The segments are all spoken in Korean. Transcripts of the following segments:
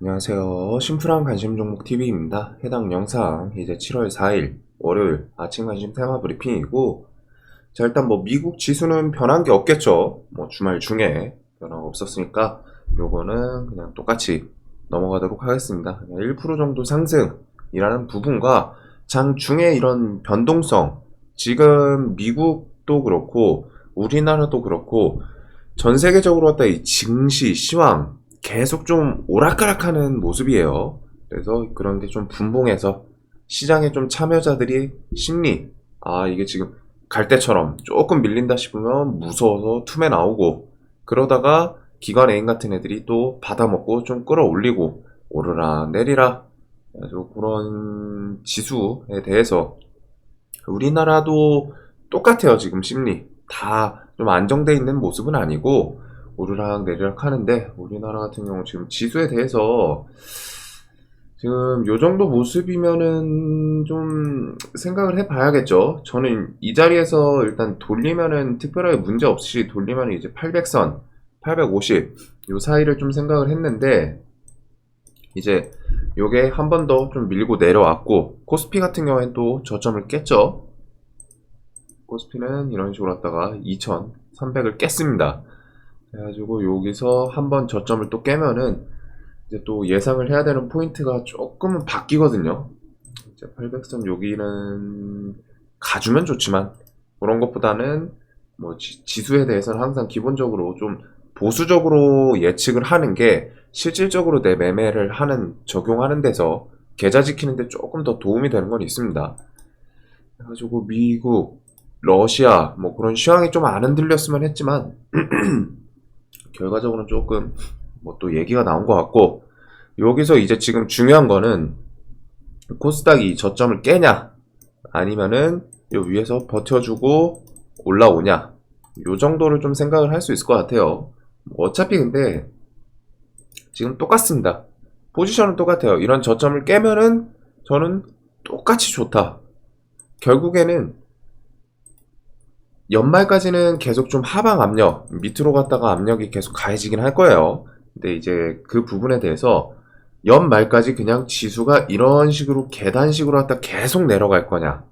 안녕하세요. 심플한 관심 종목 TV입니다. 해당 영상 이제 7월 4일 월요일 아침 관심 테마 브리핑이고, 자, 일단 뭐 미국 지수는 변한 게 없겠죠. 뭐 주말 중에 변화가 없었으니까 요거는 그냥 똑같이 넘어가도록 하겠습니다. 그냥 1% 정도 상승이라는 부분과 장중에 이런 변동성, 지금 미국도 그렇고 우리나라도 그렇고 전 세계적으로 갖다 이 증시 시황 계속 좀 오락가락하는 모습이에요. 그래서 그런 게 좀 분봉해서 시장에 좀 참여자들이 심리, 이게 지금 갈 때처럼 조금 밀린다 싶으면 무서워서 툼에 나오고, 그러다가 기관 애인 같은 애들이 또 받아먹고 좀 끌어올리고 오르라 내리라. 그래서 그런 지수에 대해서 우리나라도 똑같아요. 지금 심리 다 좀 안정돼 있는 모습은 아니고 오르락 내리락 하는데, 우리나라 같은 경우 지금 지수에 대해서 지금 요 정도 모습이면은 좀 생각을 해봐야겠죠. 저는 이 자리에서 일단 돌리면은 특별하게 문제 없이 돌리면은 이제 800선, 850 요 사이를 좀 생각을 했는데, 이제 요게 한 번 더 좀 밀고 내려왔고, 코스피 같은 경우엔 또 저점을 깼죠. 코스피는 이런 식으로 왔다가 2300을 깼습니다. 그래가지고 여기서 한번 저점을 또 깨면은 이제 또 예상을 해야 되는 포인트가 조금은 바뀌거든요. 이제 800선 여기는 가주면 좋지만, 그런 것보다는 뭐 지수에 대해서는 항상 기본적으로 좀 보수적으로 예측을 하는 게 실질적으로 내 매매를 하는, 적용하는 데서 계좌 지키는데 조금 더 도움이 되는 건 있습니다. 그래가지고 미국, 러시아 뭐 그런 시황이 좀 안 흔들렸으면 했지만 결과적으로는 조금 뭐 또 얘기가 나온 것 같고, 여기서 이제 지금 중요한 거는 코스닥이 저점을 깨냐 아니면은 요 위에서 버텨주고 올라오냐, 요 정도를 좀 생각을 할 수 있을 것 같아요. 어차피 근데 지금 똑같습니다. 포지션은 똑같아요. 이런 저점을 깨면은 저는 똑같이 좋다. 결국에는 연말까지는 계속 좀 하방 압력, 밑으로 갔다가 압력이 계속 가해지긴 할 거예요. 근데 이제 그 부분에 대해서 연말까지 그냥 지수가 이런 식으로 계단식으로 갔다 계속 내려갈 거냐,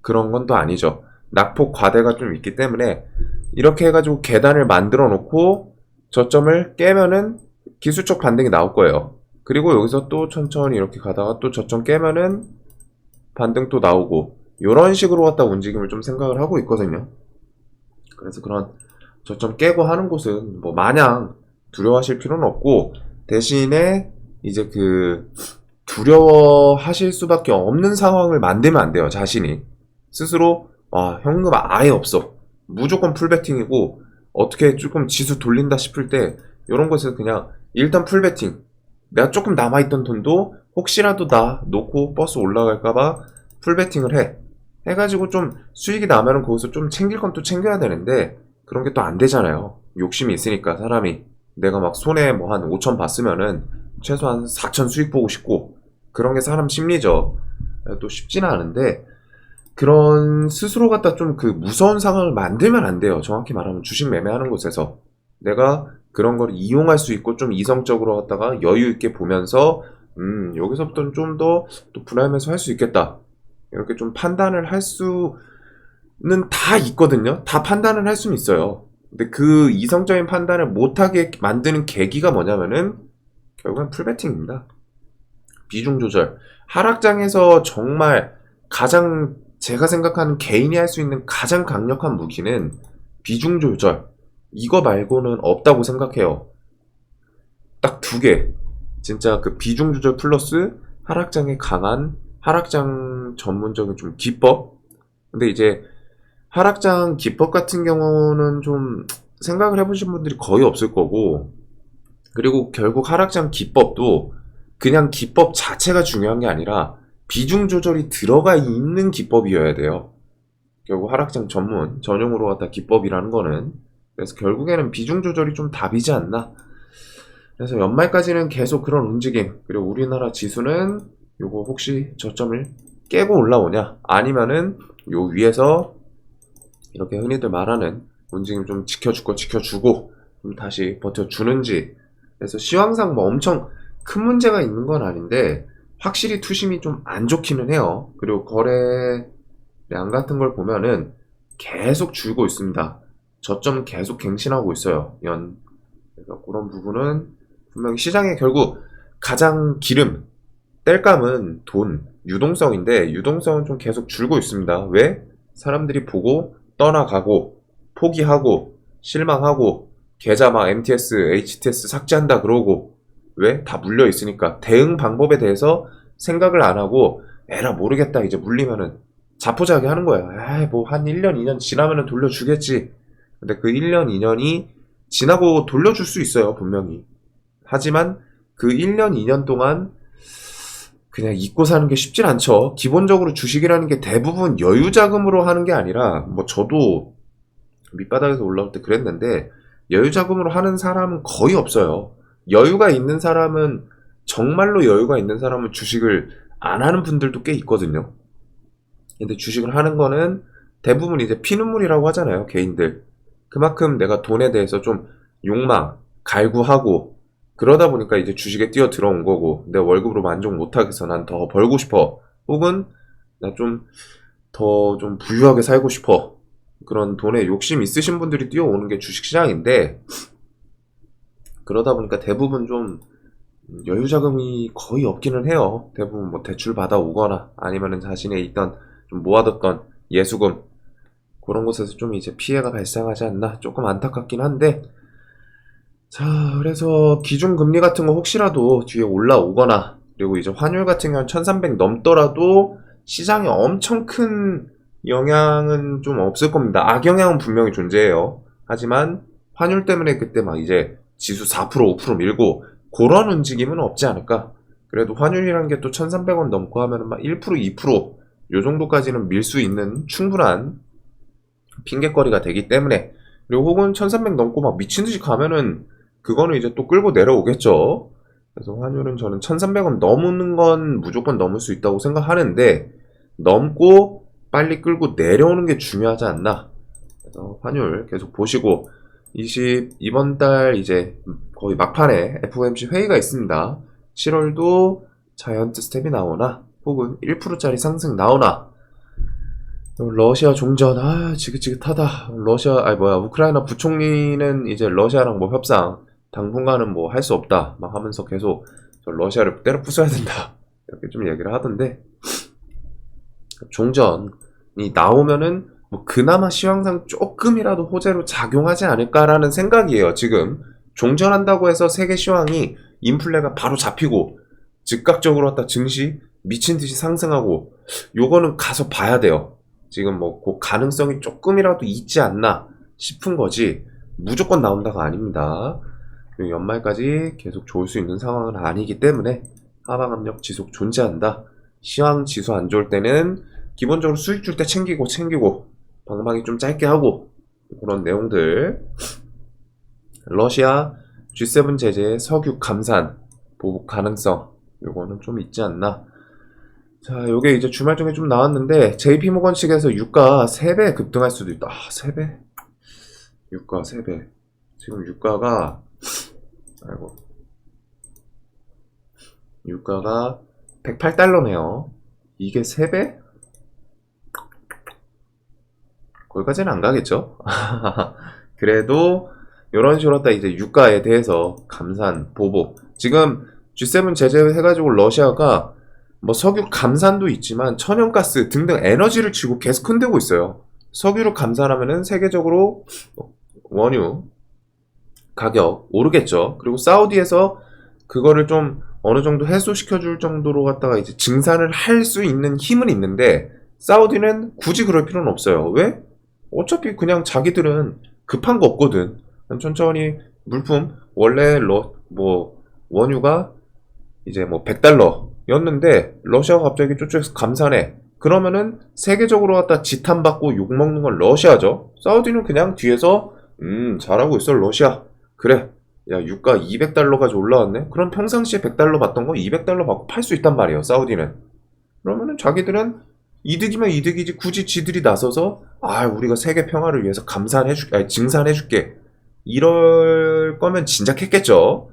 그런 건 또 아니죠. 낙폭 과대가 좀 있기 때문에 이렇게 해가지고 계단을 만들어 놓고 저점을 깨면은 기술적 반등이 나올 거예요. 그리고 여기서 또 천천히 이렇게 가다가 또 저점 깨면은 반등 또 나오고, 이런 식으로 갖다 움직임을 좀 생각을 하고 있거든요. 그래서 그런 저점 깨고 하는 곳은 뭐 마냥 두려워하실 필요는 없고, 대신에 이제 그 두려워하실 수밖에 없는 상황을 만들면 안 돼요. 자신이 스스로 현금 아예 없어, 무조건 풀베팅이고, 어떻게 조금 지수 돌린다 싶을 때 이런 곳에서 그냥 일단 풀베팅, 내가 조금 남아있던 돈도 혹시라도 나 놓고 버스 올라갈까봐 풀베팅을 해가지고 좀 수익이 나면은 거기서 좀 챙길 건 또 챙겨야 되는데, 그런 게 또 안 되잖아요. 욕심이 있으니까 사람이, 내가 막 손에 뭐 한 5천 봤으면은 최소한 4천 수익 보고 싶고, 그런 게 사람 심리죠. 또 쉽지는 않은데, 그런 스스로 갖다 좀 그 무서운 상황을 만들면 안 돼요. 정확히 말하면 주식 매매하는 곳에서 내가 그런 걸 이용할 수 있고 좀 이성적으로 갖다가 여유 있게 보면서 여기서부터는 좀 더 또 분할매수 할 수 있겠다, 이렇게 좀 판단을 할 수는 다 있거든요. 다 판단을 할 수는 있어요. 근데 그 이성적인 판단을 못하게 만드는 계기가 뭐냐면은 결국엔 풀베팅입니다. 비중 조절. 하락장에서 정말 가장 제가 생각하는 개인이 할 수 있는 가장 강력한 무기는 비중 조절. 이거 말고는 없다고 생각해요. 딱 두 개. 진짜 그 비중 조절 플러스 하락장에 강한 하락장 전문적인 좀 기법. 근데 이제 하락장 기법 같은 경우는 좀 생각을 해보신 분들이 거의 없을 거고, 그리고 결국 하락장 기법도 그냥 기법 자체가 중요한 게 아니라 비중 조절이 들어가 있는 기법이어야 돼요. 결국 하락장 전용으로 갖다 기법이라는 거는. 그래서 결국에는 비중 조절이 좀 답이지 않나. 그래서 연말까지는 계속 그런 움직임. 그리고 우리나라 지수는 요거 혹시 저점을 깨고 올라오냐, 아니면은 요 위에서 이렇게 흔히들 말하는 움직임 좀 지켜주고 좀 다시 버텨주는지. 그래서 시황상 뭐 엄청 큰 문제가 있는 건 아닌데 확실히 투심이 좀 안 좋기는 해요. 그리고 거래량 같은 걸 보면은 계속 줄고 있습니다. 저점 계속 갱신하고 있어요. 그래서 그런 부분은 분명히 시장에 결국 가장 뗄감은 돈, 유동성인데 유동성은 좀 계속 줄고 있습니다. 왜? 사람들이 보고 떠나가고 포기하고 실망하고 계좌 막 MTS, HTS 삭제한다 그러고 왜? 다 물려 있으니까 대응 방법에 대해서 생각을 안 하고 에라 모르겠다 이제 물리면은 자포자기 하는 거야. 에이 뭐 한 1년, 2년 지나면은 돌려주겠지. 근데 그 1년, 2년이 지나고 돌려줄 수 있어요, 분명히. 하지만 그 1년, 2년 동안 그냥 잊고 사는 게 쉽진 않죠. 기본적으로 주식이라는 게 대부분 여유 자금으로 하는 게 아니라, 뭐 저도 밑바닥에서 올라올 때 그랬는데, 여유 자금으로 하는 사람은 거의 없어요. 여유가 있는 사람은, 정말로 여유가 있는 사람은 주식을 안 하는 분들도 꽤 있거든요. 근데 주식을 하는 거는 대부분 이제 피눈물이라고 하잖아요, 개인들. 그만큼 내가 돈에 대해서 좀 욕망, 갈구하고, 그러다 보니까 이제 주식에 뛰어 들어온 거고, 내 월급으로 만족 못하겠어. 난 더 벌고 싶어. 혹은, 나 좀, 더 좀 부유하게 살고 싶어. 그런 돈에 욕심 있으신 분들이 뛰어오는 게 주식시장인데, 그러다 보니까 대부분 좀 여유 자금이 거의 없기는 해요. 대부분 뭐 대출 받아 오거나 아니면은 자신의 있던 좀 모아뒀던 예수금 그런 곳에서 좀 이제 피해가 발생하지 않나 조금 안타깝긴 한데 자 그래서 기준금리 같은 거 혹시라도 뒤에 올라오거나 그리고 이제 환율 같은 경우는 1300 넘더라도 시장에 엄청 큰 영향은 좀 없을 겁니다. 악영향은 분명히 존재해요. 하지만 환율 때문에 그때 막 이제 지수 4% 5% 밀고 그런 움직임은 없지 않을까. 그래도 환율이라는 게 또 1300원 넘고 하면은 막 1% 2%요 정도까지는 밀 수 있는 충분한 핑계거리가 되기 때문에 그리고 혹은 1300 넘고 막 미친듯이 가면은 그거는 이제 또 끌고 내려오겠죠. 그래서 환율은 저는 1300원 넘는 건 무조건 넘을 수 있다고 생각하는데 넘고 빨리 끌고 내려오는 게 중요하지 않나. 그래서 환율 계속 보시고 이번 달 이제 거의 막판에 FOMC 회의가 있습니다. 7월도 자이언트 스텝이 나오나 혹은 1%짜리 상승 나오나 러시아 종전 지긋지긋하다. 우크라이나 부총리는 이제 러시아랑 뭐 협상 당분간은 뭐 할 수 없다 막 하면서 계속 러시아를 때려 부숴야 된다 이렇게 좀 얘기를 하던데 종전이 나오면은 뭐 그나마 시황상 조금이라도 호재로 작용하지 않을까라는 생각이에요. 지금 종전한다고 해서 세계 시황이 인플레가 바로 잡히고 즉각적으로 갖다 증시 미친듯이 상승하고 요거는 가서 봐야 돼요. 지금 뭐 그 가능성이 조금이라도 있지 않나 싶은 거지 무조건 나온다가 아닙니다. 그리고 연말까지 계속 좋을 수 있는 상황은 아니기 때문에 하방 압력 지속 존재한다. 시황 지수 안 좋을 때는 기본적으로 수익 줄 때 챙기고 방방이 좀 짧게 하고 그런 내용들. 러시아 G7 제재 석유 감산 보복 가능성 요거는 좀 있지 않나. 자, 요게 이제 주말 중에 좀 나왔는데 JP모건 측에서 유가 3배 급등할 수도 있다. 3배? 유가 3배. 지금 유가가 유가가 108달러네요. 이게 3배? 거기까지는 안 가겠죠? 그래도 이런 식으로 했다 이제 유가에 대해서 감산, 보복. 지금 G7 제재 해가지고 러시아가 뭐 석유 감산도 있지만 천연가스 등등 에너지를 치고 계속 흔들고 있어요. 석유를 감산하면은 세계적으로 원유 가격 오르겠죠. 그리고 사우디에서 그거를 좀 어느 정도 해소시켜줄 정도로 갖다가 이제 증산을 할 수 있는 힘은 있는데 사우디는 굳이 그럴 필요는 없어요. 왜? 어차피 그냥 자기들은 급한 거 없거든. 천천히 물품 원래 원유가 이제 뭐 100달러였는데 러시아가 갑자기 저쪽에서 감산해. 그러면은 세계적으로 갖다 지탄받고 욕먹는 건 러시아죠. 사우디는 그냥 뒤에서 잘하고 있어 러시아. 그래. 야 유가 200달러까지 올라왔네. 그럼 평상시에 100달러 받던 거 200달러 받고 팔 수 있단 말이에요. 사우디는. 그러면은 자기들은 이득이면 이득이지 굳이 지들이 나서서 우리가 세계 평화를 위해서 증산해줄게 이럴 거면 진작 했겠죠.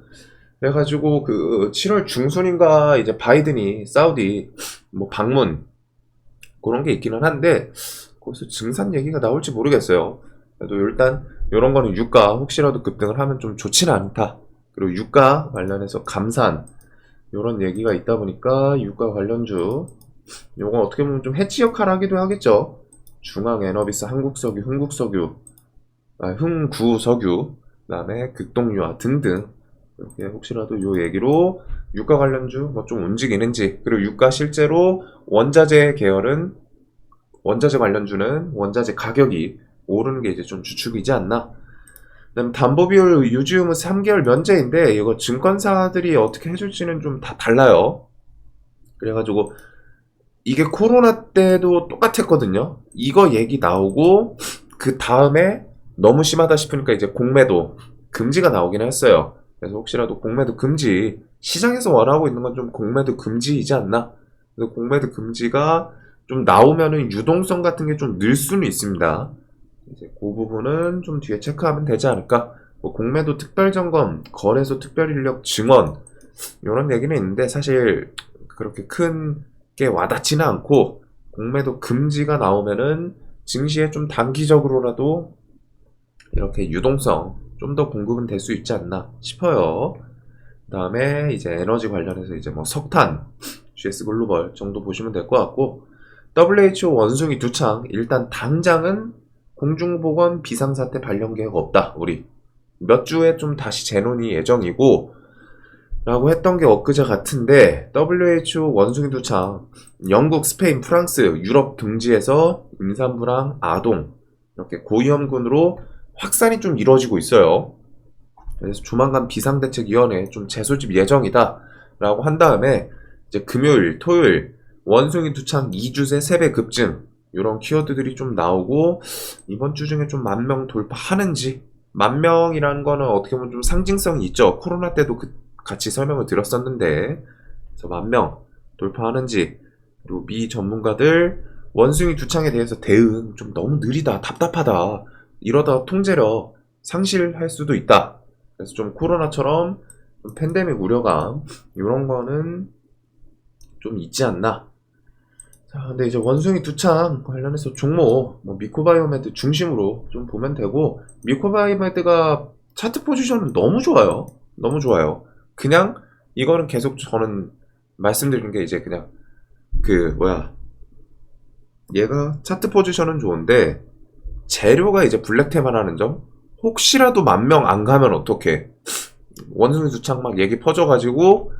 그래가지고 그 7월 중순인가 이제 바이든이 사우디 뭐 방문 그런 게 있기는 한데 거기서 증산 얘기가 나올지 모르겠어요. 그래도 일단 이런 거는 유가 혹시라도 급등을 하면 좀 좋지는 않다. 그리고 유가 관련해서 감산 이런 얘기가 있다 보니까 유가 관련주 요건 어떻게 보면 좀 해치 역할을 하기도 하겠죠. 중앙에너비스, 한국석유, 흥국석유, 흥구석유, 그다음에 극동유화 등등 이렇게 혹시라도 요 얘기로 유가 관련주 뭐 좀 움직이는지 그리고 유가 실제로 원자재 계열은 원자재 관련주는 원자재 가격이 오르는 게 이제 좀 주축이지 않나. 그다음 담보비율 유지 의무 3개월 면제인데 이거 증권사들이 어떻게 해줄지는 좀 다 달라요. 그래가지고 이게 코로나 때도 똑같았거든요. 이거 얘기 나오고 그 다음에 너무 심하다 싶으니까 이제 공매도 금지가 나오긴 했어요. 그래서 혹시라도 공매도 금지 시장에서 원하고 있는 건 좀 공매도 금지이지 않나? 그래서 공매도 금지가 좀 나오면은 유동성 같은 게 좀 늘 수는 있습니다. 이제 그 부분은 좀 뒤에 체크하면 되지 않을까? 뭐 공매도 특별점검, 거래소 특별인력 증원 이런 얘기는 있는데 사실 그렇게 큰 게 와닿지는 않고 공매도 금지가 나오면은 증시에 좀 단기적으로라도 이렇게 유동성 좀 더 공급은 될 수 있지 않나 싶어요. 그 다음에 이제 에너지 관련해서 이제 뭐 석탄, GS 글로벌 정도 보시면 될 것 같고 WHO 원숭이 두창 일단 당장은 공중보건 비상사태 발령 계획 없다. 우리 몇 주에 좀 다시 재논의 예정이고 라고 했던 게 엊그제 같은데 WHO 원숭이 두창 영국, 스페인, 프랑스, 유럽 등지에서 임산부랑 아동 이렇게 고위험군으로 확산이 좀 이루어지고 있어요. 그래서 조만간 비상대책위원회 좀 재소집 예정이다 라고 한 다음에 이제 금요일, 토요일 원숭이 두창 2주세 3배 급증 이런 키워드들이 좀 나오고 이번 주 중에 좀 10,000명 돌파하는지 10,000명이라는 거는 어떻게 보면 좀 상징성이 있죠. 코로나 때도 같이 설명을 드렸었는데 그래서 10,000명 돌파하는지 그리고 미 전문가들 원숭이 두창에 대해서 대응 좀 너무 느리다 답답하다 이러다 통제력 상실할 수도 있다. 그래서 좀 코로나처럼 좀 팬데믹 우려감 이런 거는 좀 있지 않나. 자, 근데 이제 원숭이 두창 관련해서 종목 뭐 미코바이오메드 중심으로 좀 보면 되고 미코바이오메드가 차트 포지션은 너무 좋아요. 너무 좋아요. 그냥 이거는 계속 저는 말씀드린 게 이제 그냥 그 뭐야 얘가 차트 포지션은 좋은데 재료가 이제 블랙테마라는 점 혹시라도 10,000명 안 가면 어떡해 원숭이 두창 막 얘기 퍼져가지고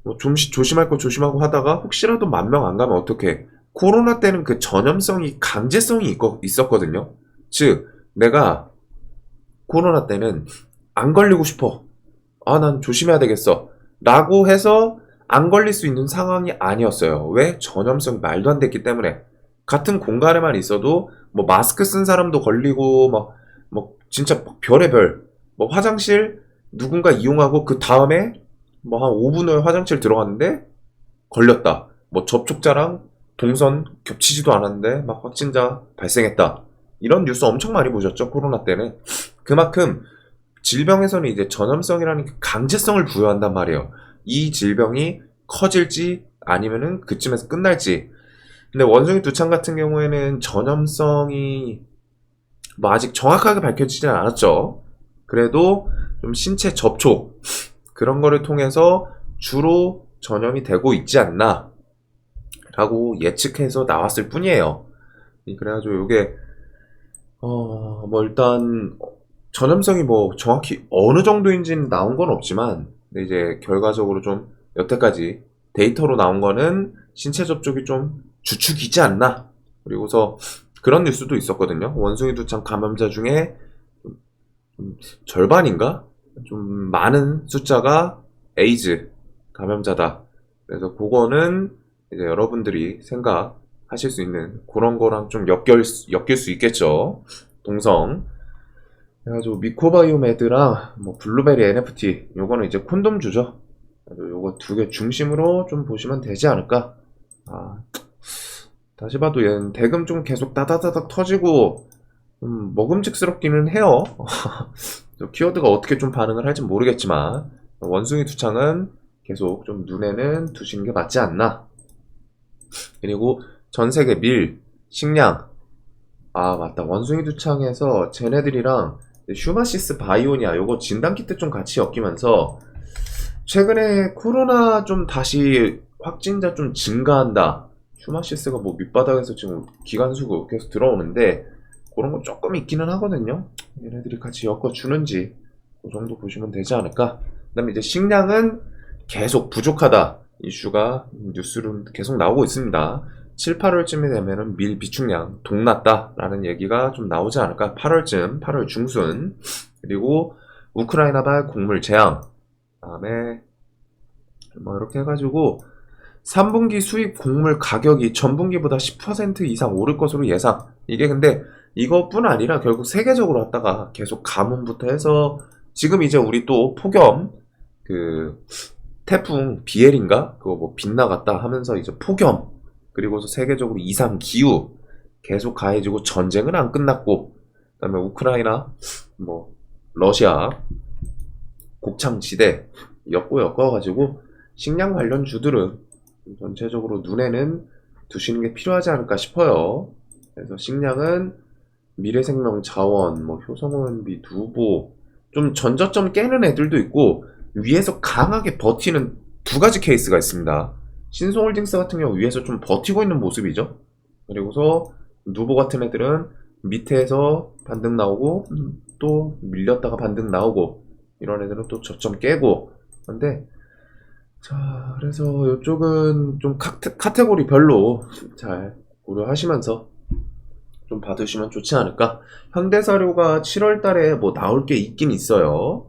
뭐 좀 조심할 거 조심하고 하다가 혹시라도 10,000명 안 가면 어떡해 코로나 때는 그 전염성이 강제성이 있었거든요. 즉 내가 코로나 때는 안 걸리고 싶어 난 조심해야 되겠어 라고 해서 안 걸릴 수 있는 상황이 아니었어요. 왜? 전염성이 말도 안 됐기 때문에 같은 공간에만 있어도 뭐 마스크 쓴 사람도 걸리고 뭐 진짜 별의별 뭐 화장실 누군가 이용하고 그 다음에 뭐 한 5분 후에 화장실 들어갔는데 걸렸다. 뭐 접촉자랑 동선 겹치지도 않았는데 막 확진자 발생했다. 이런 뉴스 엄청 많이 보셨죠? 코로나 때는. 그만큼 질병에서는 이제 전염성이라는 강제성을 부여한단 말이에요. 이 질병이 커질지 아니면은 그쯤에서 끝날지. 근데 원숭이 두창 같은 경우에는 전염성이 뭐 아직 정확하게 밝혀지진 않았죠. 그래도 좀 신체 접촉 그런 거를 통해서 주로 전염이 되고 있지 않나 라고 예측해서 나왔을 뿐이에요. 그래가지고 요게 뭐 일단 전염성이 뭐 정확히 어느 정도인지는 나온 건 없지만 근데 이제 결과적으로 좀 여태까지 데이터로 나온 거는 신체 접촉이 좀 주축이지 않나. 그리고서 그런 뉴스도 있었거든요. 원숭이 두창 감염자 중에 좀 절반인가? 좀 많은 숫자가 에이즈 감염자다. 그래서 그거는 이제 여러분들이 생각하실 수 있는 그런 거랑 좀 엮일 수 있겠죠. 동성. 그래가지고 미코바이오메드랑 뭐 블루베리 NFT 요거는 이제 콘돔주죠. 요거 두 개 중심으로 좀 보시면 되지 않을까. 다시 봐도 얘는 대금 좀 계속 따다다닥 터지고 먹음직스럽기는 해요. 키워드가 어떻게 좀 반응을 할지 모르겠지만 원숭이 두창은 계속 좀 눈에는 두시는 게 맞지 않나. 그리고 전세계 밀, 식량. 아, 맞다. 원숭이 두창에서 쟤네들이랑 휴마시스 바이오니아 요거 진단키트 좀 같이 엮이면서 최근에 코로나 좀 다시 확진자 좀 증가한다. 휴마시스가 뭐 밑바닥에서 지금 기관수고 계속 들어오는데 그런 거 조금 있기는 하거든요. 얘네들이 같이 엮어주는지 그 정도 보시면 되지 않을까. 그 다음에 이제 식량은 계속 부족하다. 이슈가 뉴스로 계속 나오고 있습니다. 7, 8월쯤이 되면은 밀 비축량 동났다라는 얘기가 좀 나오지 않을까. 8월쯤, 8월 중순. 그리고 우크라이나발 곡물 재앙. 그다음에 뭐 이렇게 해가지고 3분기 수입 곡물 가격이 전분기보다 10% 이상 오를 것으로 예상. 이게 근데 이것뿐 아니라 결국 세계적으로 왔다가 계속 가뭄부터 해서 지금 이제 우리 또 폭염 그 태풍 비엘인가 그거 뭐 빗나갔다 하면서 이제 폭염 그리고서 세계적으로 이상 기후 계속 가해지고 전쟁은 안 끝났고 그다음에 우크라이나 뭐 러시아 곡창지대 엮어가지고 식량 관련 주들은 전체적으로 눈에는 두시는 게 필요하지 않을까 싶어요. 그래서 식량은 미래생명 자원, 뭐 효성원비, 두보 좀 전저점 깨는 애들도 있고 위에서 강하게 버티는 두 가지 케이스가 있습니다. 신성홀딩스 같은 경우 위에서 좀 버티고 있는 모습이죠. 그리고서 누보 같은 애들은 밑에서 반등 나오고 또 밀렸다가 반등 나오고 이런 애들은 또 저점 깨고 근데 자 그래서 이쪽은 좀 카테고리별로 잘 고려하시면서 좀 받으시면 좋지 않을까. 현대사료가 7월달에 뭐 나올 게 있긴 있어요.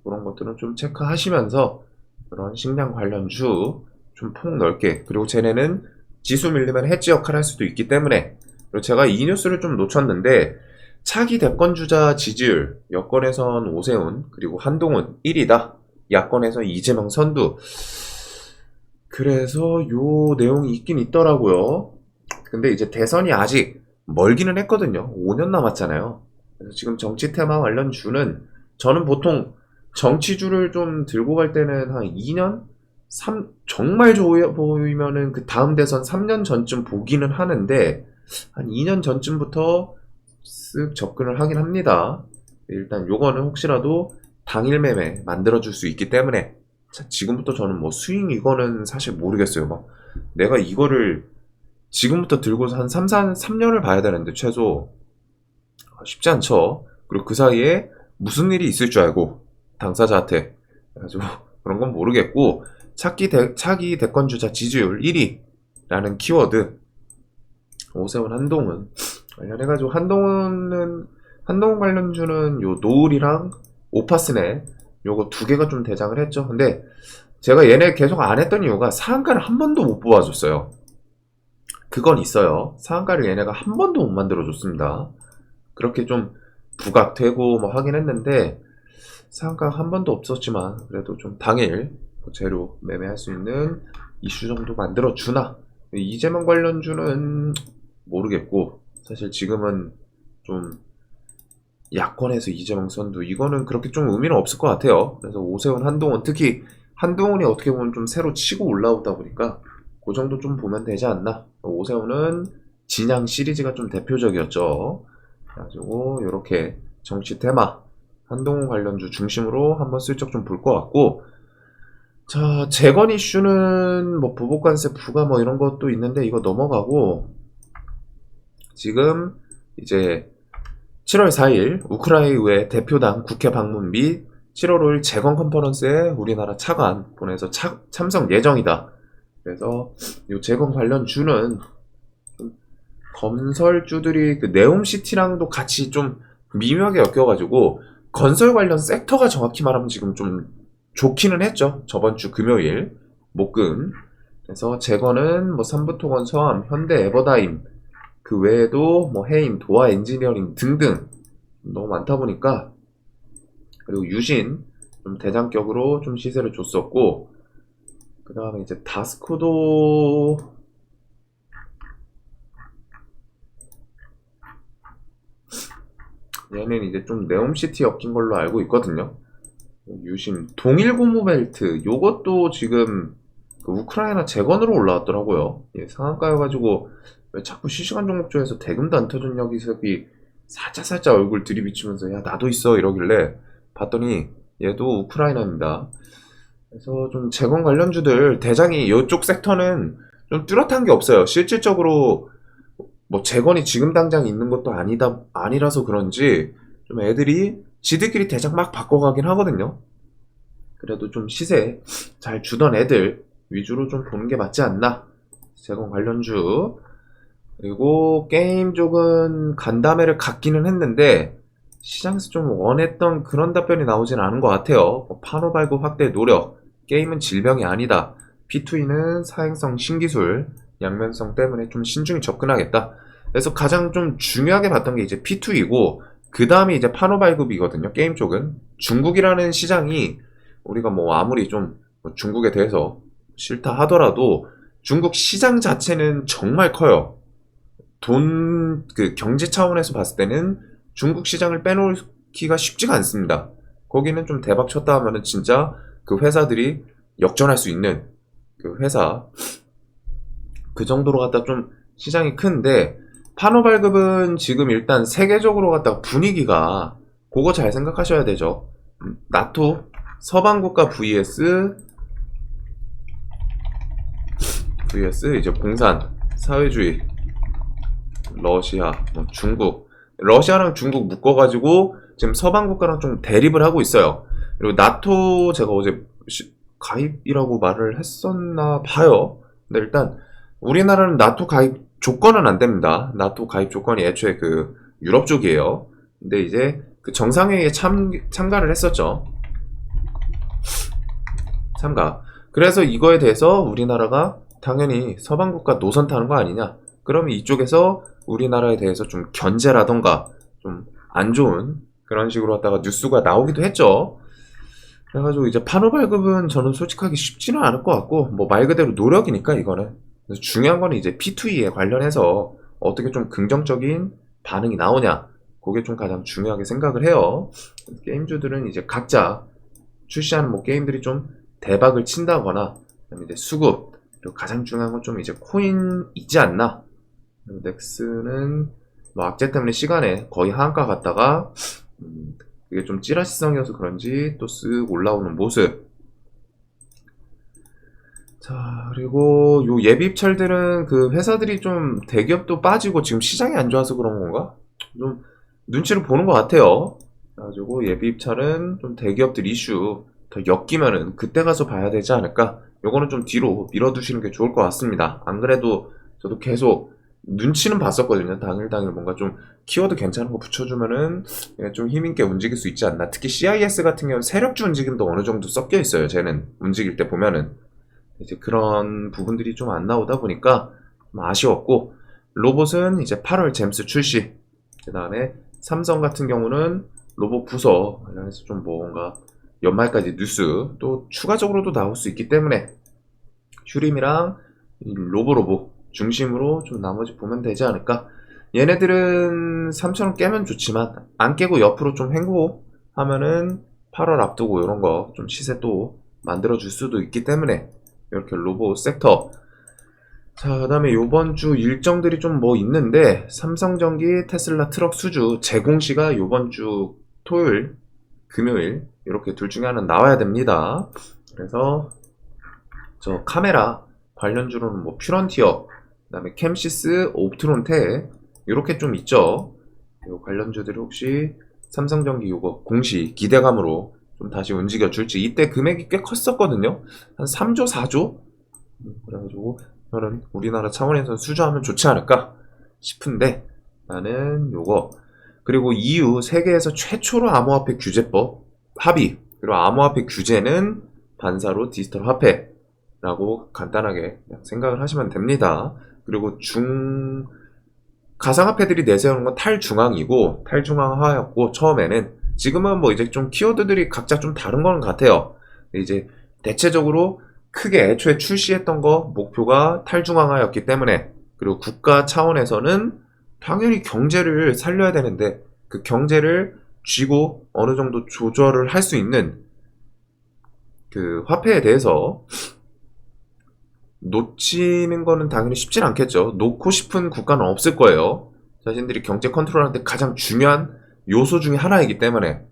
그런 것들은 좀 체크하시면서 그런 식량 관련주 좀 폭 넓게 그리고 쟤네는 지수 밀리면 해지 역할을 할 수도 있기 때문에 그리고 제가 이 뉴스를 좀 놓쳤는데 차기 대권주자 지지율 여권에선 오세훈 그리고 한동훈 1위다. 야권에서 이재명 선두. 그래서 요 내용이 있긴 있더라고요. 근데 이제 대선이 아직 멀기는 했거든요. 5년 남았잖아요. 그래서 지금 정치 테마 관련 주는 저는 보통 정치주를 좀 들고 갈 때는 한 2년? 정말 좋아 보이면은 그 다음 대선 3년 전쯤 보기는 하는데 한 2년 전쯤부터 쓱 접근을 하긴 합니다. 일단 요거는 혹시라도 당일 매매 만들어줄 수 있기 때문에 지금부터 저는 뭐 스윙 이거는 사실 모르겠어요. 막 내가 이거를 지금부터 들고서 한 3년을 봐야 되는데 최소 쉽지 않죠. 그리고 그 사이에 무슨 일이 있을 줄 알고 당사자한테 그래가지고 그런 건 모르겠고 차기 대권주자 지지율 1위라는 키워드 오세훈 한동훈 관련해가지고 한동훈 관련주는 요 노을이랑 오파스넷 요거 두 개가 좀 대장을 했죠. 근데 제가 얘네 계속 안 했던 이유가 상한가를 한 번도 못 뽑아줬어요. 그건 있어요. 상한가를 얘네가 한 번도 못 만들어줬습니다. 그렇게 좀 부각되고 뭐 하긴 했는데 상한가 한 번도 없었지만 그래도 좀 당일 재료 매매할 수 있는 이슈 정도 만들어주나. 이재명 관련주는 모르겠고 사실 지금은 좀 야권에서 이재명 선두 이거는 그렇게 좀 의미는 없을 것 같아요. 그래서 오세훈 한동훈 특히 한동훈이 어떻게 보면 좀 새로 치고 올라오다 보니까 그 정도 좀 보면 되지 않나. 오세훈은 진양 시리즈가 좀 대표적이었죠. 그래가지고 이렇게 정치 테마 한동훈 관련주 중심으로 한번 슬쩍 좀 볼 것 같고 자 재건 이슈는 뭐 보복관세 부과 뭐 이런 것도 있는데 이거 넘어가고 지금 이제 7월 4일 우크라이나의 대표당 국회 방문 및 7월 5일 재건 컨퍼런스에 우리나라 차관 보내서 참석 예정이다. 그래서 이 재건 관련 주는 건설주들이 그 네옴시티랑도 같이 좀 미묘하게 엮여가지고 건설 관련 섹터가 정확히 말하면 지금 좀 좋기는 했죠. 저번 주 금요일 목금. 그래서 재건은 뭐 삼부토건 서암, 현대 에버다임 그 외에도 뭐 해임, 도화 엔지니어링 등등 너무 많다 보니까 그리고 유신 좀 대장격으로 좀 시세를 줬었고 그 다음에 이제 다스코도 얘는 이제 좀 네옴시티 엮인 걸로 알고 있거든요. 유심 동일 고무 벨트 요것도 지금 그 우크라이나 재건으로 올라왔더라고요. 예, 상한가여가지고 왜 자꾸 실시간 종목조에서 대금도 안 터진 여기석이 살짝 얼굴 들이비치면서 야 나도 있어 이러길래 봤더니 얘도 우크라이나입니다. 그래서 좀 재건 관련주들 대장이 이쪽 섹터는 좀 뚜렷한 게 없어요. 실질적으로 뭐 재건이 지금 당장 있는 것도 아니라서 그런지 좀 애들이 지들끼리 대장 막 바꿔가긴 하거든요. 그래도 좀 시세 잘 주던 애들 위주로 좀 보는 게 맞지 않나. 재건 관련주. 그리고 게임 쪽은 간담회를 갖기는 했는데 시장에서 좀 원했던 그런 답변이 나오진 않은 것 같아요. 판호 발급 확대 노력, 게임은 질병이 아니다. P2E는 사행성 신기술, 양면성 때문에 좀 신중히 접근하겠다. 그래서 가장 좀 중요하게 봤던 게 이제 P2E고 그 다음이 이제 판호 발급이거든요. 게임 쪽은 중국이라는 시장이 우리가 뭐 아무리 좀 중국에 대해서 싫다 하더라도 중국 시장 자체는 정말 커요. 그 경제 차원에서 봤을 때는 중국 시장을 빼놓기가 쉽지가 않습니다. 거기는 좀 대박 쳤다 하면은 진짜 그 회사들이 역전할 수 있는 그 회사 그 정도로 갖다 좀 시장이 큰데 판호 발급은 지금 일단 세계적으로 갖다 분위기가 그거 잘 생각하셔야 되죠. 나토 서방 국가 vs 이제 공산 사회주의 러시아, 중국. 러시아랑 중국 묶어가지고 지금 서방 국가랑 좀 대립을 하고 있어요. 그리고 나토 제가 어제 가입이라고 말을 했었나 봐요. 근데 일단 우리나라는 나토 가입 조건은 안 됩니다. 나토 가입 조건이 애초에 그 유럽 쪽이에요. 근데 이제 그 정상회의에 참가를 했었죠. 참가. 그래서 이거에 대해서 우리나라가 당연히 서방 국가 노선 타는 거 아니냐. 그러면 이쪽에서 우리나라에 대해서 좀 견제라던가 좀 안 좋은 그런 식으로 하다가 뉴스가 나오기도 했죠. 그래가지고 이제 판호 발급은 저는 솔직하게 쉽지는 않을 것 같고 뭐 말 그대로 노력이니까 이거는. 그래서 중요한 거는 이제 P2E에 관련해서 어떻게 좀 긍정적인 반응이 나오냐. 그게 좀 가장 중요하게 생각을 해요. 게임주들은 이제 각자 출시하는 뭐 게임들이 좀 대박을 친다거나 그다음에 이제 수급 그리고 가장 중요한 건 좀 이제 코인이지 않나. 넥슨은 뭐 악재 때문에 시간에 거의 하한가 갔다가 그게 좀 찌라시성이어서 그런지 또 쓱 올라오는 모습. 자, 그리고 요 예비 입찰들은 그 회사들이 좀 대기업도 빠지고 지금 시장이 안 좋아서 그런 건가? 좀 눈치를 보는 것 같아요. 그래가지고 예비 입찰은 좀 대기업들 이슈 더 엮이면은 그때 가서 봐야 되지 않을까? 요거는 좀 뒤로 밀어두시는 게 좋을 것 같습니다. 안 그래도 저도 계속 눈치는 봤었거든요. 당일 뭔가 좀 키워드 괜찮은 거 붙여주면은 좀 힘있게 움직일 수 있지 않나. 특히 CIS 같은 경우는 세력주 움직임도 어느 정도 섞여 있어요. 쟤는 움직일 때 보면은 이제 그런 부분들이 좀 안 나오다 보니까 좀 아쉬웠고 로봇은 이제 8월 잼스 출시. 그 다음에 삼성 같은 경우는 로봇 부서 관련해서 좀 뭔가 연말까지 뉴스 또 추가적으로도 나올 수 있기 때문에 휴림이랑 로보로보 중심으로 좀 나머지 보면 되지 않을까. 얘네들은 3,000원 깨면 좋지만 안 깨고 옆으로 좀 횡보하면은 8월 앞두고 이런 거 좀 시세 또 만들어 줄 수도 있기 때문에 이렇게 로봇 섹터. 자, 그 다음에 요번 주 일정들이 좀 뭐 있는데 삼성전기, 테슬라 트럭 수주 제공시가 요번 주 토요일, 금요일 이렇게 둘 중에 하나 나와야 됩니다. 그래서 저 카메라 관련주로는 뭐 퓨런티어, 그 다음에 캠시스, 옵트론테 이렇게 좀 있죠. 요 관련주들이 혹시 삼성전기 요거 공시 기대감으로 좀 다시 움직여 줄지. 이때 금액이 꽤 컸었거든요. 한 3조, 4조? 그래가지고 저는 우리나라 차원에서 수주하면 좋지 않을까 싶은데 나는 요거. 그리고 EU 세계에서 최초로 암호화폐 규제법 합의. 그리고 암호화폐 규제는 반사로 디지털 화폐라고 간단하게 생각을 하시면 됩니다. 그리고 가상화폐들이 내세우는 건 탈중앙이고 탈중앙화였고 처음에는. 지금은 뭐 이제 좀 키워드들이 각자 좀 다른 거는 같아요. 이제 대체적으로 크게 애초에 출시했던 거 목표가 탈중앙화였기 때문에. 그리고 국가 차원에서는 당연히 경제를 살려야 되는데 그 경제를 쥐고 어느 정도 조절을 할 수 있는 그 화폐에 대해서 놓치는 거는 당연히 쉽진 않겠죠. 놓고 싶은 국가는 없을 거예요. 자신들이 경제 컨트롤하는데 가장 중요한 요소 중에 하나이기 때문에.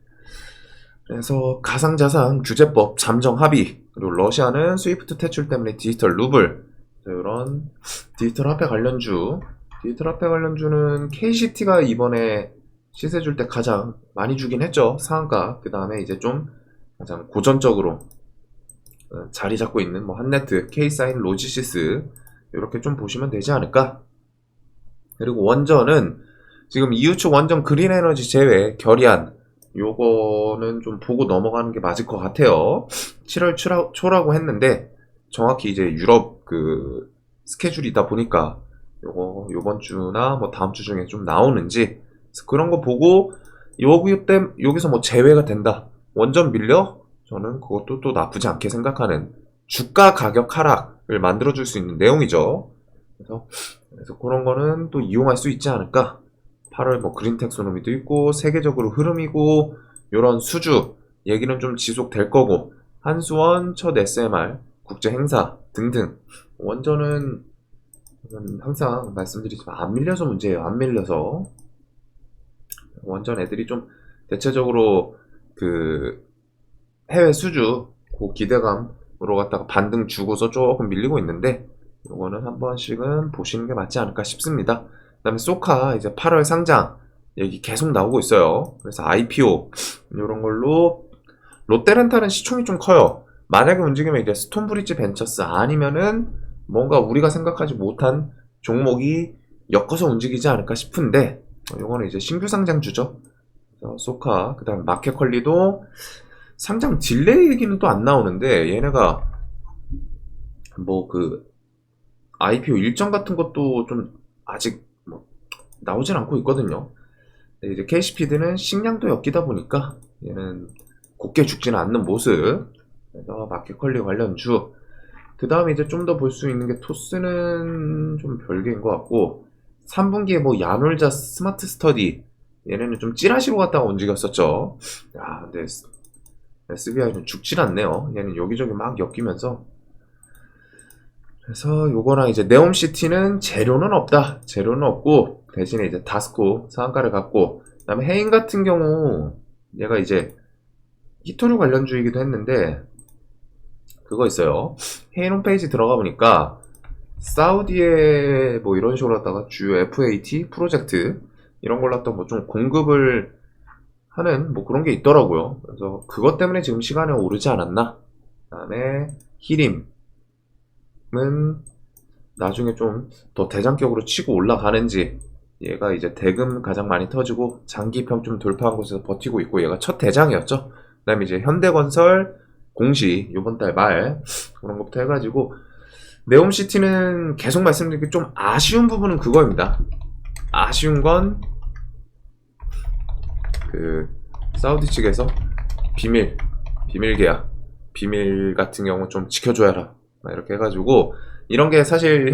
그래서 가상자산 규제법 잠정 합의, 그리고 러시아는 스위프트 퇴출 때문에 디지털 루블, 이런 디지털 화폐 관련주는 KCT가 이번에 시세 줄 때 가장 많이 주긴 했죠. 상한가. 그 다음에 이제 좀 가장 고전적으로 자리 잡고 있는 뭐 한네트, K사인, 로지시스 이렇게 좀 보시면 되지 않을까. 그리고 원전은 지금 이유축 원전 그린에너지 제외 결의안, 요거는 좀 보고 넘어가는 게 맞을 것 같아요. 7월 초라고 했는데 정확히 이제 유럽 그 스케줄이다 보니까 요거 요번 주나 뭐 다음 주 중에 좀 나오는지 그런 거 보고 여기서 뭐 제외가 된다. 원전 밀려? 저는 그것도 또 나쁘지 않게 생각하는 주가 가격 하락을 만들어줄 수 있는 내용이죠. 그래서 그런 거는 또 이용할 수 있지 않을까. 8월 뭐 그린 텍소노미도 있고 세계적으로 흐름이고 이런 수주 얘기는 좀 지속될 거고 한수원 첫 SMR 국제 행사 등등 원전은 항상 말씀드리지만 안 밀려서 문제예요. 안 밀려서 원전 애들이 좀 대체적으로 그 해외 수주 그 기대감으로 갖다가 반등 주고서 조금 밀리고 있는데 이거는 한 번씩은 보시는 게 맞지 않을까 싶습니다. 그 다음에 소카 이제 8월 상장 얘기 계속 나오고 있어요. 그래서 IPO 이런 걸로 롯데렌탈은 시총이 좀 커요. 만약에 움직이면 이제 스톤브리지 벤처스 아니면은 뭔가 우리가 생각하지 못한 종목이 엮어서 움직이지 않을까 싶은데 이거는 이제 신규 상장주죠. 소카 그 다음에 마켓컬리도 상장 딜레이 얘기는 또 안 나오는데 얘네가 뭐 그 IPO 일정 같은 것도 좀 아직 뭐 나오진 않고 있거든요. 이제 KCPD는 식량도 엮이다 보니까 얘는 곱게 죽지는 않는 모습. 그래서 마켓컬리 관련주. 그 다음에 이제 좀 더 볼 수 있는 게 토스는 좀 별개인 것 같고 3분기에 뭐 야놀자 스마트 스터디 얘네는 좀 찌라시로 갔다가 움직였었죠. 야 근데 SBI는 죽질 않네요. 얘는 여기저기 막 엮이면서. 그래서 요거랑 이제 네옴시티는 재료는 없다. 재료는 없고 대신에 이제 다스코 상한가를 갖고 그다음에 해인 같은 경우 얘가 이제 히토류 관련주이기도 했는데 그거 있어요. 해인 홈페이지 들어가 보니까 사우디에 뭐 이런 식으로 하다가 주요 FAT 프로젝트 이런 걸로 갖다 뭐 좀 공급을 하는 뭐 그런 게 있더라고요. 그래서 그것 때문에 지금 시간이 오르지 않았나. 그다음에 히림은 나중에 좀 더 대장격으로 치고 올라가는지 얘가 이제 대금 가장 많이 터지고 장기평 좀 돌파한 곳에서 버티고 있고 얘가 첫 대장이었죠. 그 다음에 이제 현대건설 공시 요번 달 말 그런 것부터 해가지고 네옴시티는 계속 말씀드린 게 좀 아쉬운 부분은 그거입니다. 아쉬운 건 그 사우디 측에서 비밀 계약 비밀 같은 경우 좀 지켜줘야라 이렇게 해가지고 이런 게 사실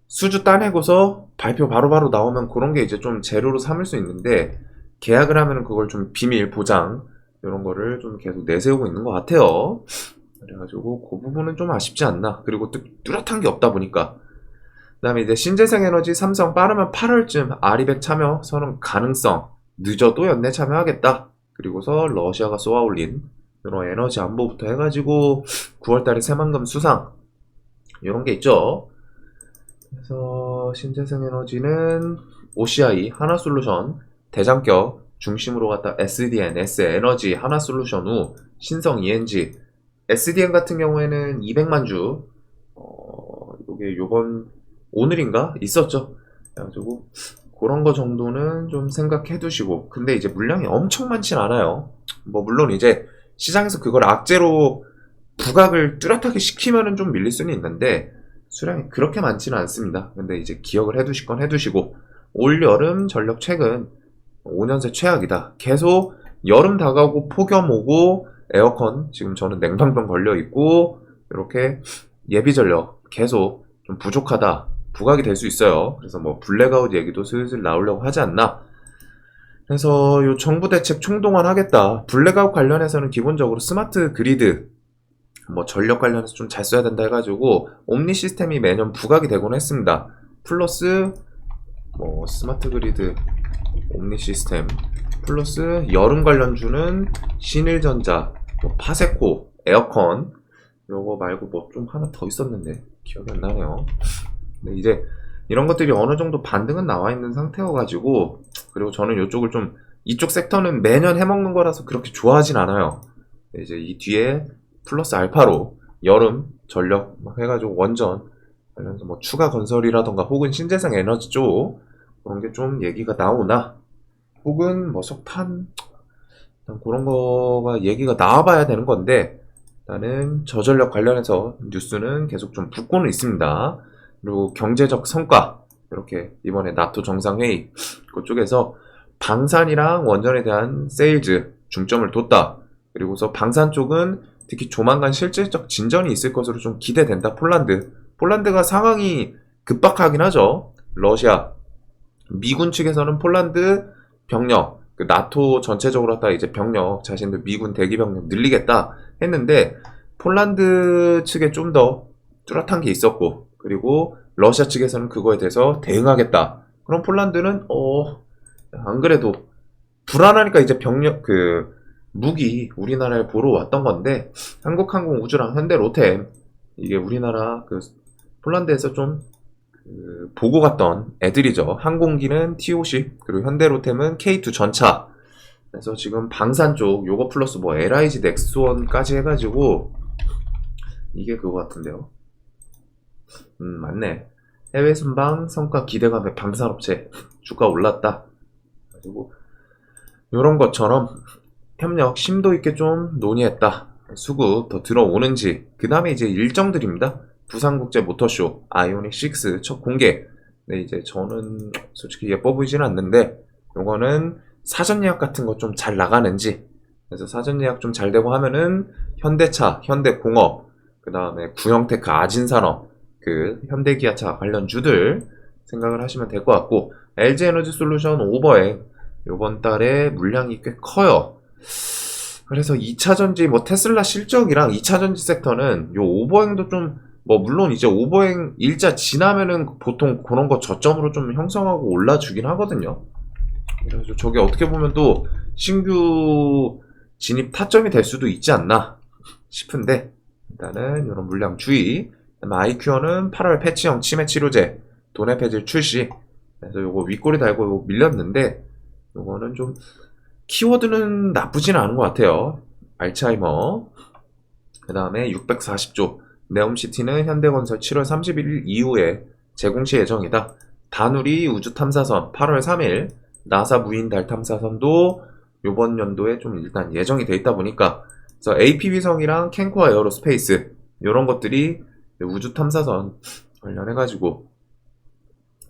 수주 따내고서 발표 바로바로 나오면 그런 게 이제 좀 재료로 삼을 수 있는데 계약을 하면 그걸 좀 비밀 보장 이런 거를 좀 계속 내세우고 있는 것 같아요. 그래가지고 그 부분은 좀 아쉽지 않나. 그리고 뚜렷한 게 없다 보니까. 그 다음에 이제 신재생에너지 삼성 빠르면 8월쯤 아리백 참여 선언 가능성 늦어도 연내 참여하겠다. 그리고서 러시아가 쏘아올린 이런 에너지 안보부터 해가지고 9월달에 새만금 수상 이런 게 있죠. 그래서 신재생에너지는 OCI 하나솔루션 대장격 중심으로 갖다 SDN, S에너지 하나솔루션 후 신성 ENG SDN 같은 경우에는 200만 주 요게 요번 오늘인가 있었죠. 그래가지고 그런 거 정도는 좀 생각해 두시고 근데 이제 물량이 엄청 많진 않아요. 뭐 물론 이제 시장에서 그걸 악재로 부각을 뚜렷하게 시키면은 좀 밀릴 수는 있는데 수량이 그렇게 많지는 않습니다. 근데 이제 기억을 해두실 건 해두시고 올 여름 전력 최근 5년새 최악이다. 계속 여름 다가오고 폭염 오고 에어컨 지금 저는 냉방병 걸려있고 이렇게 예비 전력 계속 좀 부족하다. 부각이 될 수 있어요. 그래서 뭐 블랙아웃 얘기도 슬슬 나오려고 하지 않나. 그래서 요 정부 대책 총동원하겠다. 블랙아웃 관련해서는 기본적으로 스마트 그리드, 뭐 전력 관련해서 좀 잘 써야 된다 해가지고 옴니 시스템이 매년 부각이 되곤 했습니다. 플러스 뭐 스마트 그리드, 옴니 시스템, 플러스 여름 관련주는 신일전자, 뭐 파세코, 에어컨, 요거 말고 뭐 좀 하나 더 있었는데 기억이 안 나네요. 근데 이제 이런 것들이 어느 정도 반등은 나와 있는 상태여가지고, 그리고 저는 이쪽을 좀, 이쪽 섹터는 매년 해먹는 거라서 그렇게 좋아하진 않아요. 이제 이 뒤에 플러스 알파로 여름 전력 막 해가지고 원전 관련해서 뭐 추가 건설이라던가 혹은 신재생 에너지 쪽 그런 게 좀 얘기가 나오나, 혹은 뭐 석탄 그런 거가 얘기가 나와봐야 되는 건데, 나는 저전력 관련해서 뉴스는 계속 좀 붙고는 있습니다. 그리고 경제적 성과, 이렇게 이번에 나토 정상회의 그쪽에서 방산이랑 원전에 대한 세일즈 중점을 뒀다. 그리고서 방산 쪽은 특히 조만간 실질적 진전이 있을 것으로 좀 기대된다. 폴란드가 상황이 급박하긴 하죠. 러시아, 미군 측에서는 폴란드 병력, 그 나토 전체적으로 갖다 이제 병력, 자신들 미군 대기 병력 늘리겠다 했는데, 폴란드 측에 좀 더 뚜렷한 게 있었고, 그리고 러시아 측에서는 그거에 대해서 대응하겠다. 그럼 폴란드는 안 그래도 불안하니까 이제 병력 무기 우리나라에 보러 왔던 건데, 한국항공우주랑 현대로템, 이게 우리나라 폴란드에서 좀 보고 갔던 애들이죠. 항공기는 T-50, 그리고 현대로템은 K2 전차. 그래서 지금 방산 쪽 요거 플러스 뭐 LIG 넥스원까지 해가지고, 이게 그거 같은데요. 맞네. 해외 순방 성과 기대감에 방산업체 주가 올랐다. 그리고 요런 것처럼 협력 심도 있게 좀 논의했다. 수급 더 들어오는지. 그 다음에 이제 일정들입니다. 부산국제 모터쇼 아이오닉 6 첫 공개. 네, 이제 저는 솔직히 예뻐 보이지는 않는데, 요거는 사전 예약 같은 거 좀 잘 나가는지. 그래서 사전 예약 좀 잘 되고 하면은 현대차, 현대공업, 그 다음에 구형테크, 아진산업, 현대기아차 관련주들 생각을 하시면 될 것 같고, LG에너지솔루션 오버행 요번 달에 물량이 꽤 커요. 그래서 2차전지 뭐 테슬라 실적이랑 2차전지 섹터는 요 오버행도 좀, 뭐 물론 이제 오버행 일자 지나면은 보통 그런 거 저점으로 좀 형성하고 올라주긴 하거든요. 그래서 저게 어떻게 보면 또 신규 진입 타점이 될 수도 있지 않나 싶은데, 일단은 이런 물량 주의. 아이큐어는 8월 패치형 치매 치료제 도내 폐질 출시. 그래서 요거 윗꼬리 달고 요거 밀렸는데, 요거는 좀 키워드는 나쁘진 않은 것 같아요. 알츠하이머. 그 다음에 640조 네옴시티는 현대건설 7월 31일 이후에 재공시 예정이다. 다누리 우주탐사선 8월 3일, 나사 무인달 탐사선도 요번 연도에 좀 일단 예정이 돼 있다 보니까, 그래서 AP위성이랑 캔코아 에어로스페이스 요런 것들이 우주탐사선 관련해가지고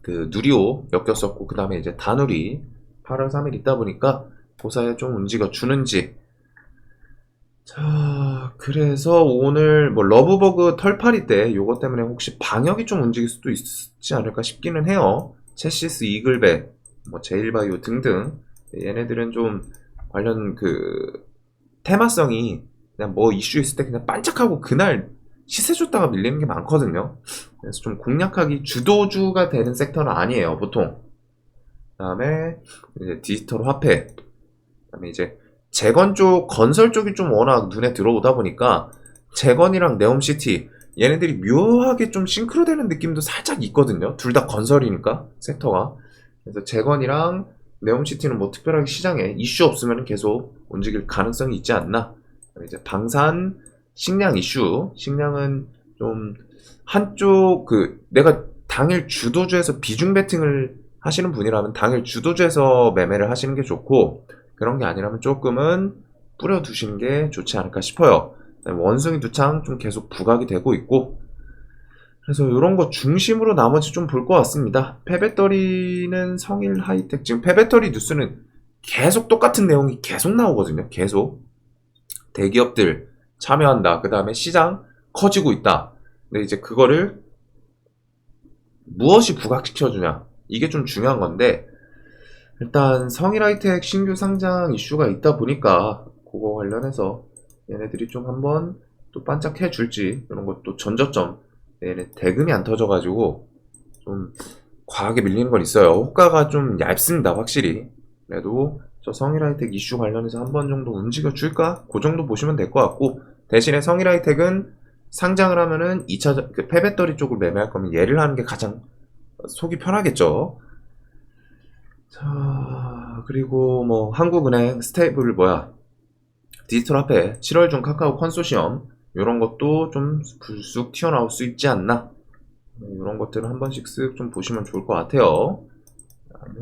누리호 엮였었고, 그 다음에 이제 다누리 8월 3일 있다 보니까 고사에 좀 움직여 주는지. 자, 그래서 오늘 뭐 러브버그 털파리 때 요거 때문에 혹시 방역이 좀 움직일 수도 있지 않을까 싶기는 해요. 체시스 이글벳, 뭐 제일바이오 등등 얘네들은 좀 관련 테마성이 그냥 뭐 이슈 있을 때 그냥 반짝하고 그날 시세 줬다가 밀리는 게 많거든요. 그래서 좀 공략하기 주도주가 되는 섹터는 아니에요, 보통. 그 다음에 이제 디지털 화폐, 그 다음에 이제 재건 쪽, 건설 쪽이 좀 워낙 눈에 들어오다 보니까 재건이랑 네옴시티 얘네들이 묘하게 좀 싱크로되는 느낌도 살짝 있거든요. 둘 다 건설이니까 섹터가. 그래서 재건이랑 네옴시티는 뭐 특별하게 시장에 이슈 없으면 계속 움직일 가능성이 있지 않나. 이제 방산, 식량 이슈. 식량은 좀 한쪽 내가 당일 주도주에서 비중 베팅을 하시는 분이라면 당일 주도주에서 매매를 하시는 게 좋고, 그런 게 아니라면 조금은 뿌려두시는 게 좋지 않을까 싶어요. 원숭이 두창 좀 계속 부각이 되고 있고, 그래서 이런 거 중심으로 나머지 좀 볼 것 같습니다. 폐배터리는 성일 하이텍, 지금 폐배터리 뉴스는 계속 똑같은 내용이 계속 나오거든요. 계속 대기업들 참여한다. 그 다음에 시장 커지고 있다. 근데 이제 그거를 무엇이 부각시켜주냐, 이게 좀 중요한 건데, 일단 성일하이텍 신규 상장 이슈가 있다 보니까 그거 관련해서 얘네들이 좀 한번 또 반짝해 줄지 이런 것도 전저점 얘네 대금이 안 터져가지고 좀 과하게 밀리는 건 있어요. 호가가 좀 얇습니다 확실히. 그래도 저 성일하이텍 이슈 관련해서 한 번 정도 움직여 줄까? 그 정도 보시면 될 것 같고, 대신에 성일하이텍은 상장을 하면은 2차 그 폐배터리 쪽을 매매할 거면 얘를 하는 게 가장 속이 편하겠죠. 자, 그리고 뭐 한국은행 스테이블 디지털 화폐 7월 중 카카오 컨소시엄 이런 것도 좀 불쑥 튀어나올 수 있지 않나. 이런 것들을 한 번씩 쓱 좀 보시면 좋을 것 같아요. 그다음에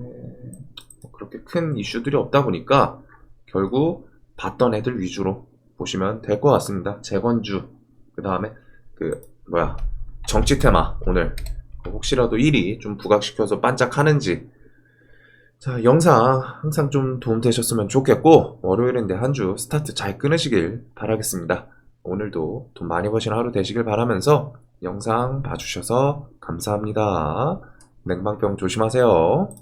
뭐 그렇게 큰 이슈들이 없다 보니까 결국 봤던 애들 위주로 보시면 될 것 같습니다. 재건주, 그 다음에 그 정치 테마 오늘 혹시라도 1위 좀 부각시켜서 반짝하는지. 자, 영상 항상 좀 도움되셨으면 좋겠고, 월요일인데 한 주 스타트 잘 끊으시길 바라겠습니다. 오늘도 돈 많이 버시는 하루 되시길 바라면서 영상 봐주셔서 감사합니다. 냉방병 조심하세요.